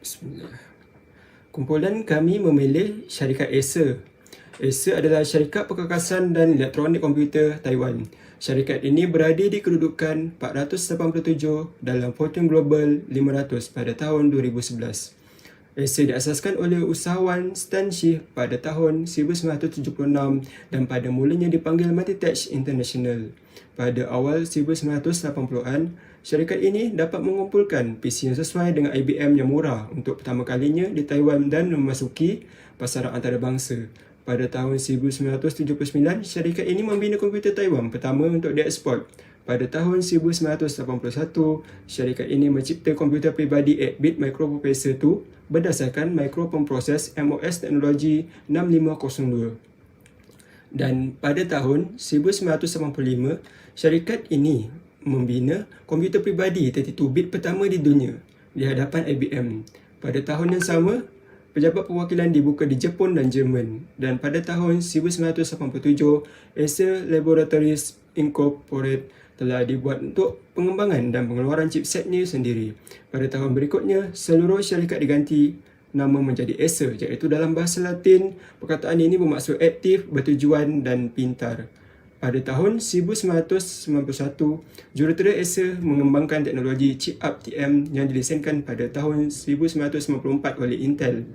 Bismillah. Kumpulan kami memilih syarikat Acer. Acer adalah syarikat perkakasan dan elektronik komputer Taiwan. Syarikat ini berada di kedudukan 487 dalam Fortune Global 500 pada tahun 2011. Acer diasaskan oleh usahawan Stan Shi pada tahun 1976 dan pada mulanya dipanggil Multitech International. Pada awal 1980-an, syarikat ini dapat mengumpulkan PC yang sesuai dengan IBM yang murah untuk pertama kalinya di Taiwan dan memasuki pasaran antarabangsa. Pada tahun 1979, syarikat ini membina komputer Taiwan pertama untuk dieksport. Pada tahun 1981, syarikat ini mencipta komputer peribadi 8-bit microprocessor 2 berdasarkan microproses MOS teknologi 6502. Dan pada tahun 1985, syarikat ini membina komputer peribadi 32-bit pertama di dunia di hadapan IBM. Pada tahun yang sama, pejabat perwakilan dibuka di Jepun dan Jerman. Dan pada tahun 1987, Acer Laboratories Incorporated telah dibuat untuk pengembangan dan pengeluaran chipsetnya sendiri. Pada tahun berikutnya, seluruh syarikat diganti nama menjadi Acer, iaitu dalam bahasa Latin, perkataan ini bermaksud aktif, bertujuan dan pintar. Pada tahun 1991, jurutera Acer mengembangkan teknologi chip UpTM yang dilesenkan pada tahun 1994 oleh Intel.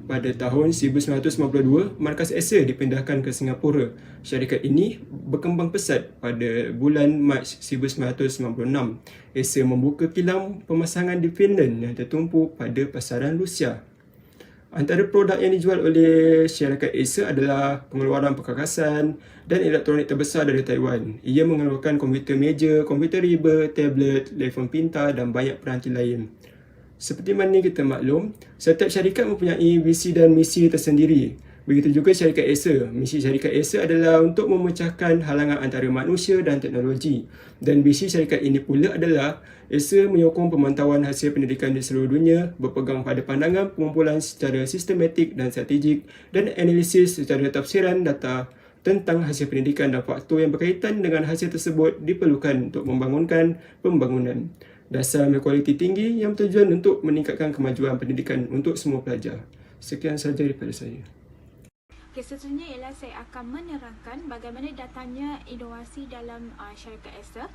Pada tahun 1992, markas Acer dipindahkan ke Singapura. Syarikat ini berkembang pesat pada bulan Mac 1996. Acer membuka kilang pemasangan di Finland yang tertumpu pada pasaran Rusia. Antara produk yang dijual oleh syarikat Acer adalah pengeluaran perkakasan dan elektronik terbesar dari Taiwan. Ia mengeluarkan komputer meja, komputer riba, tablet, telefon pintar dan banyak peranti lain. Seperti mana kita maklum, setiap syarikat mempunyai visi dan misi tersendiri. Begitu juga syarikat Acer. Misi syarikat Acer adalah untuk memecahkan halangan antara manusia dan teknologi. Dan visi syarikat ini pula adalah Acer menyokong pemantauan hasil pendidikan di seluruh dunia, berpegang pada pandangan pengumpulan secara sistematik dan strategik dan analisis secara tafsiran data tentang hasil pendidikan dan faktor yang berkaitan dengan hasil tersebut diperlukan untuk membangunkan pembangunan dasar berkualiti tinggi yang bertujuan untuk meningkatkan kemajuan pendidikan untuk semua pelajar. Sekian sahaja daripada saya. Seterusnya ialah saya akan menerangkan bagaimana datangnya inovasi dalam syarikat Acer.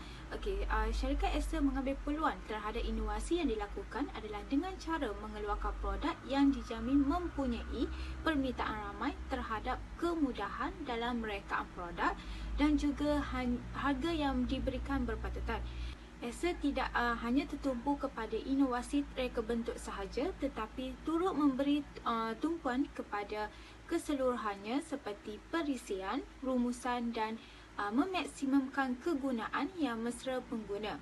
Syarikat Acer mengambil peluang terhadap inovasi yang dilakukan adalah dengan cara mengeluarkan produk yang dijamin mempunyai permintaan ramai terhadap kemudahan dalam merekaan produk dan juga harga yang diberikan berpatutan. Acer tidak hanya tertumpu kepada inovasi reka bentuk sahaja, tetapi turut memberi tumpuan kepada keseluruhannya seperti perisian, rumusan dan memaksimumkan kegunaan yang mesra pengguna.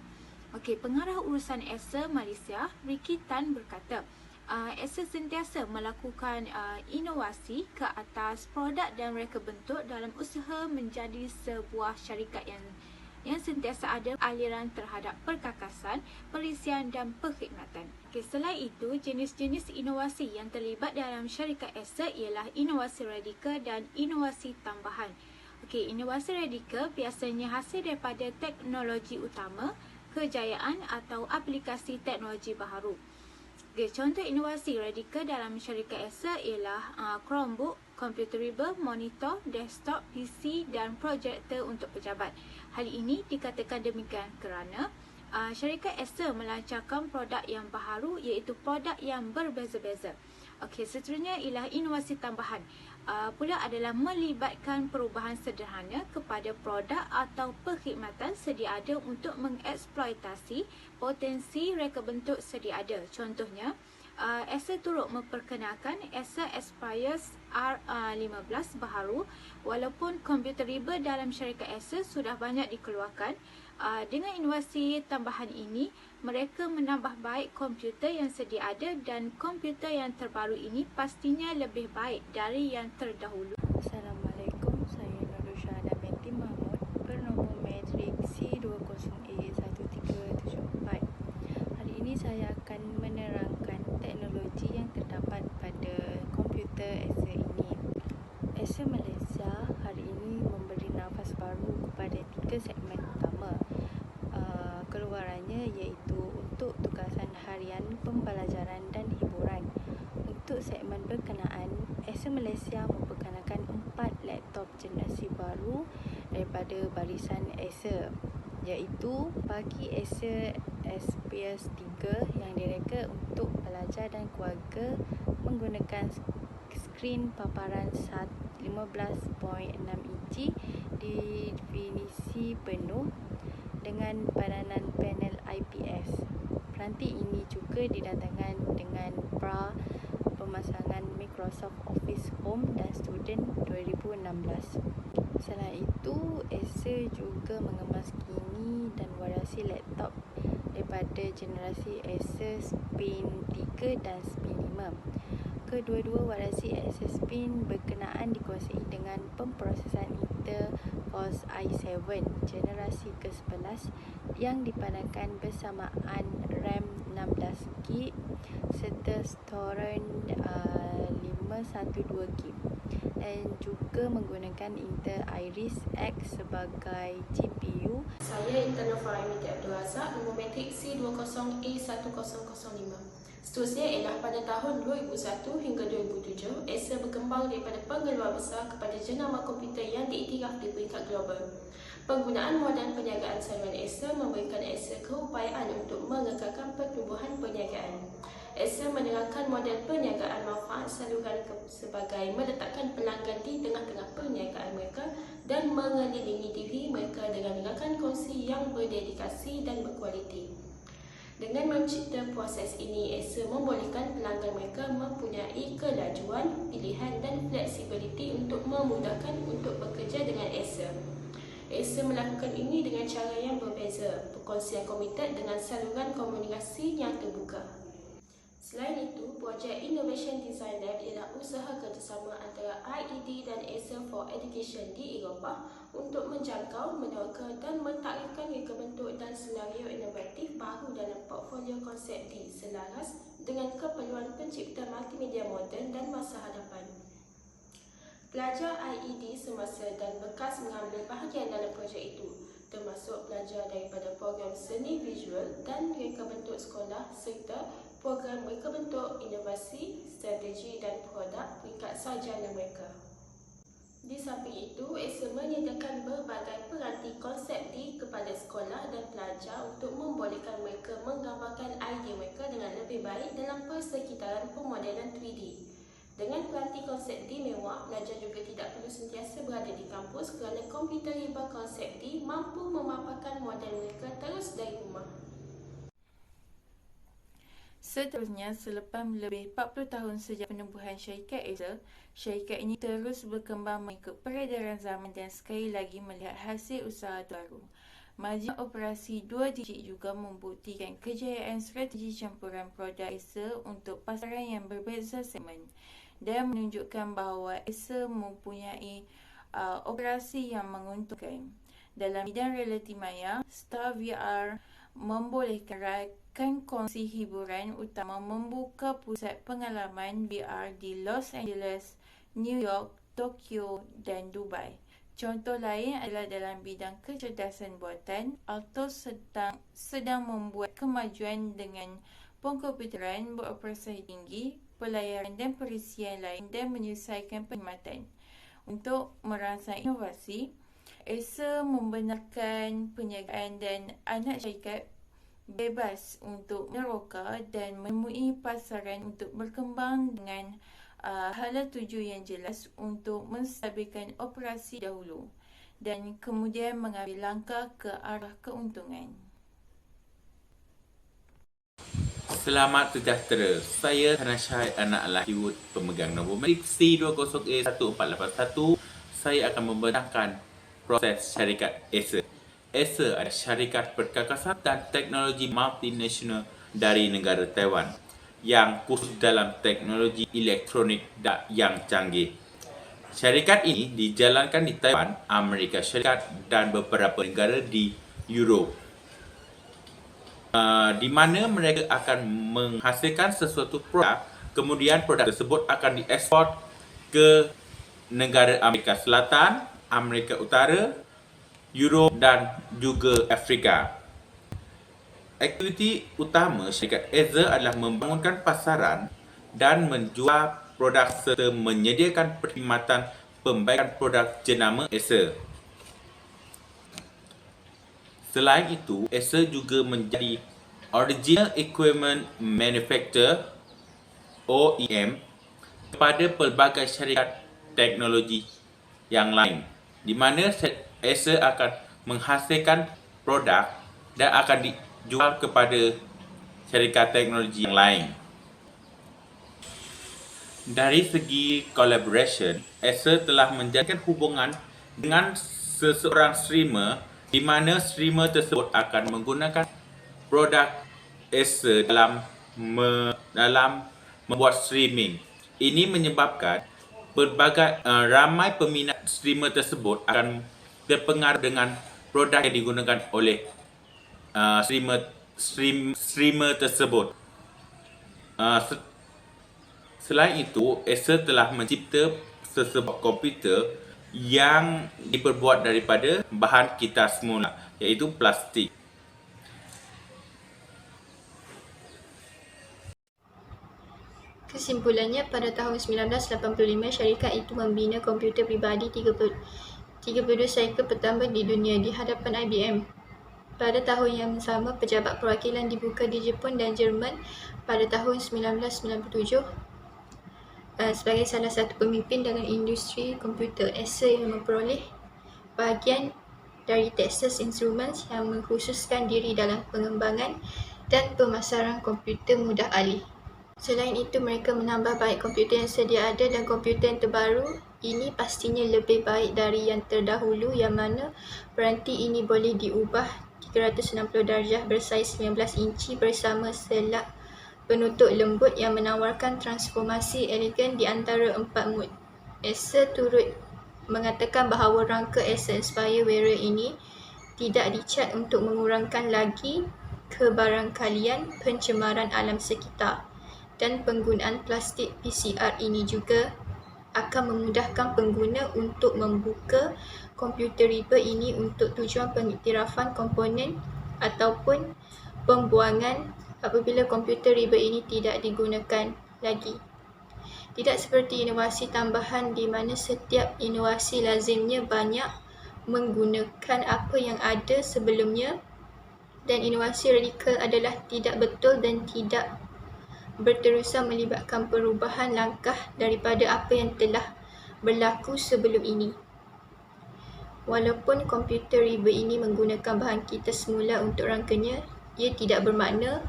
Pengarah urusan Acer Malaysia, Ricky Tan berkata, Acer sentiasa melakukan inovasi ke atas produk dan reka bentuk dalam usaha menjadi sebuah syarikat yang sentiasa ada aliran terhadap perkakasan, perisian dan perkhidmatan. Selain itu, jenis-jenis inovasi yang terlibat dalam syarikat Acer ialah inovasi radikal dan inovasi tambahan. Inovasi radikal biasanya hasil daripada teknologi utama, kejayaan atau aplikasi teknologi baharu. Contoh inovasi radikal dalam syarikat Acer ialah Chromebook, komputer riba, monitor, desktop, PC dan projektor untuk pejabat. Hal ini dikatakan demikian kerana syarikat Acer melancarkan produk yang baharu iaitu produk yang berbeza-beza. Seterusnya ialah inovasi tambahan. Pula adalah melibatkan perubahan sederhana kepada produk atau perkhidmatan sedia ada untuk mengeksploitasi potensi reka bentuk sedia ada. Contohnya, Acer turut memperkenalkan Acer Aspire R15 baharu. Walaupun komputer riba dalam syarikat Acer sudah banyak dikeluarkan, dengan inovasi tambahan ini, mereka menambah baik komputer yang sedia ada dan komputer yang terbaru ini pastinya lebih baik dari yang terdahulu. Assalamualaikum, saya Nurul Syahada binti Mahmud, bernombor matrik C201A1374. Hari ini saya akan menerangkan teknologi yang terdapat pada komputer Acer ini. Acer Malaysia hari ini memberi nafas baru kepada 3 segmen utama keluarannya, iaitu untuk untuk tugasan harian, pembelajaran dan hiburan. Untuk segmen berkenaan, Acer Malaysia memperkenalkan 4 laptop generasi baru daripada barisan Acer, iaitu bagi Acer Aspire 3 yang direka untuk pelajar dan keluarga menggunakan skrin paparan 15.6 inci definisi penuh dengan peranan panel IPS. Peranti ini juga didatangkan dengan bra pemasangan Microsoft Office Home dan Student 2016. Selain itu, Acer juga mengemas kini dan variasi laptop daripada generasi Acer Spin 3 dan Spin 5. Kedua-dua variasi Acer Spin berkenaan dikuasai dengan pemprosesan Intel Core i7 generasi ke-11 yang dipanaskan bersamaan RAM 16GB serta storage 512GB dan juga menggunakan Intel Iris X sebagai GPU. Saya Intan Nova Amiti Abdul Razak, nombor metrik C20A1005. Seterusnya ialah pada tahun 2001 hingga 2007, Acer berkembang daripada pengeluar besar kepada jenama komputer yang diiktiraf di peringkat global. Penggunaan moden perniagaan saluran Acer memberikan Acer keupayaan untuk mengekalkan pertumbuhan perniagaan. Acer menerangkan model perniagaan manfaat saluran sebagai meletakkan pelanggan di tengah-tengah perniagaan mereka dan mengelilingi diri mereka dengan rakan kongsi yang berdedikasi dan berkualiti. Dengan mencipta proses ini, Acer membolehkan pelanggan mereka mempunyai kelajuan, pilihan dan fleksibiliti untuk memudahkan untuk bekerja dengan Acer. Acer melakukan ini dengan cara yang berbeza, perkongsian komited dengan saluran komunikasi yang terbuka. Selain itu, projek Innovation Design Lab ialah usaha kerjasama antara IED dan Acer for Education di Eropah untuk menjangkau, menerka dan mentakrifkan reka bentuk dan senario inovatif baru dalam portfolio konsep D selaras dengan keperluan pencipta multimedia moden dan masa hadapan. Pelajar IED semasa dan bekas mengambil bahagian dalam projek itu, termasuk pelajar daripada program seni visual dan reka bentuk sekolah serta program reka bentuk inovasi, strategi dan produk peringkat sarjana mereka. Di samping itu, Acer menyediakan berbagai peranti konsep D kepada sekolah dan pelajar untuk membolehkan mereka menggambarkan idea mereka dengan lebih baik dalam persekitaran pemodelan 3D. Dengan peranti konsep D mewah, pelajar juga tidak perlu sentiasa berada di kampus kerana komputer riba konsep D mampu memaparkan model mereka terus dari rumah. Seterusnya, selepas lebih 40 tahun sejak penubuhan syarikat Acer, syarikat ini terus berkembang mengikut peredaran zaman dan sekali lagi melihat hasil usaha baru. Margin operasi 2 digit juga membuktikan kejayaan strategi campuran produk Acer untuk pasaran yang berbeza segmen dan menunjukkan bahawa Acer mempunyai operasi yang menguntungkan. Dalam bidang realiti maya, Star VR membolehkan rakan kongsi hiburan utama membuka pusat pengalaman VR di Los Angeles, New York, Tokyo dan Dubai. Contoh lain adalah dalam bidang kecerdasan buatan, Altos sedang membuat kemajuan dengan pengkomputeran beroperasi tinggi, pelayaran dan perisian lain dan menyelesaikan perkhidmatan. Untuk merangsang inovasi, Acer membenarkan penjagaan dan anak syarikat bebas untuk meneroka dan menemui pasaran untuk berkembang dengan hala tuju yang jelas untuk menstabilkan operasi dahulu dan kemudian mengambil langkah ke arah keuntungan. Selamat sejahtera. Saya Hana Syahid anak Lahiwud, pemegang nombor metrik C20A1481. Saya akan membentangkan proses syarikat Acer. Acer adalah syarikat perkakasan dan teknologi multinasional dari negara Taiwan yang khusus dalam teknologi elektronik yang canggih. Syarikat ini dijalankan di Taiwan, Amerika Syarikat dan beberapa negara di Europe, di mana mereka akan menghasilkan sesuatu produk, kemudian produk tersebut akan diekspor ke negara Amerika Selatan, Amerika Utara, Europe dan juga Afrika. Aktiviti utama syarikat Acer adalah membangunkan pasaran dan menjual produk serta menyediakan perkhidmatan pembaikan produk jenama Acer. Selain itu, Acer juga menjadi Original Equipment Manufacturer OEM kepada pelbagai syarikat teknologi yang lain, di mana Acer akan menghasilkan produk dan akan dijual kepada syarikat teknologi yang lain. Dari segi collaboration, Acer telah menjalinkan hubungan dengan seseorang streamer di mana streamer tersebut akan menggunakan produk Acer dalam membuat streaming. Ini menyebabkan ramai peminat streamer tersebut akan terpengaruh dengan produk yang digunakan oleh streamer tersebut. Selain itu, Acer telah mencipta sesebuah komputer yang diperbuat daripada bahan kitar semula, iaitu plastik. Kesimpulannya, pada tahun 1985, syarikat itu membina komputer peribadi 32 cycle pertama di dunia di hadapan IBM. Pada tahun yang sama, pejabat perwakilan dibuka di Jepun dan Jerman pada tahun 1997 sebagai salah satu pemimpin dalam industri komputer. Acer yang memperoleh bahagian dari Texas Instruments yang mengkhususkan diri dalam pengembangan dan pemasaran komputer mudah alih. Selain itu, mereka menambah baik komputer yang sedia ada dan komputer yang terbaru ini pastinya lebih baik dari yang terdahulu, yang mana peranti ini boleh diubah 360 darjah bersaiz 19 inci bersama selak penutup lembut yang menawarkan transformasi elegan di antara 4 mod. Acer turut mengatakan bahawa rangka Acer Inspire wearer ini tidak dicat untuk mengurangkan lagi kebarangkalian pencemaran alam sekitar, dan penggunaan plastik PCR ini juga akan memudahkan pengguna untuk membuka komputer riba ini untuk tujuan pengiktirafan komponen ataupun pembuangan apabila komputer riba ini tidak digunakan lagi. Tidak seperti inovasi tambahan di mana setiap inovasi lazimnya banyak menggunakan apa yang ada sebelumnya, dan inovasi radikal adalah tidak betul dan tidak berterusan melibatkan perubahan langkah daripada apa yang telah berlaku sebelum ini. Walaupun komputer riba ini menggunakan bahan kitar semula untuk rangkanya, ia tidak bermakna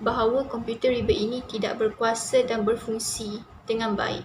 bahawa komputer riba ini tidak berkuasa dan berfungsi dengan baik.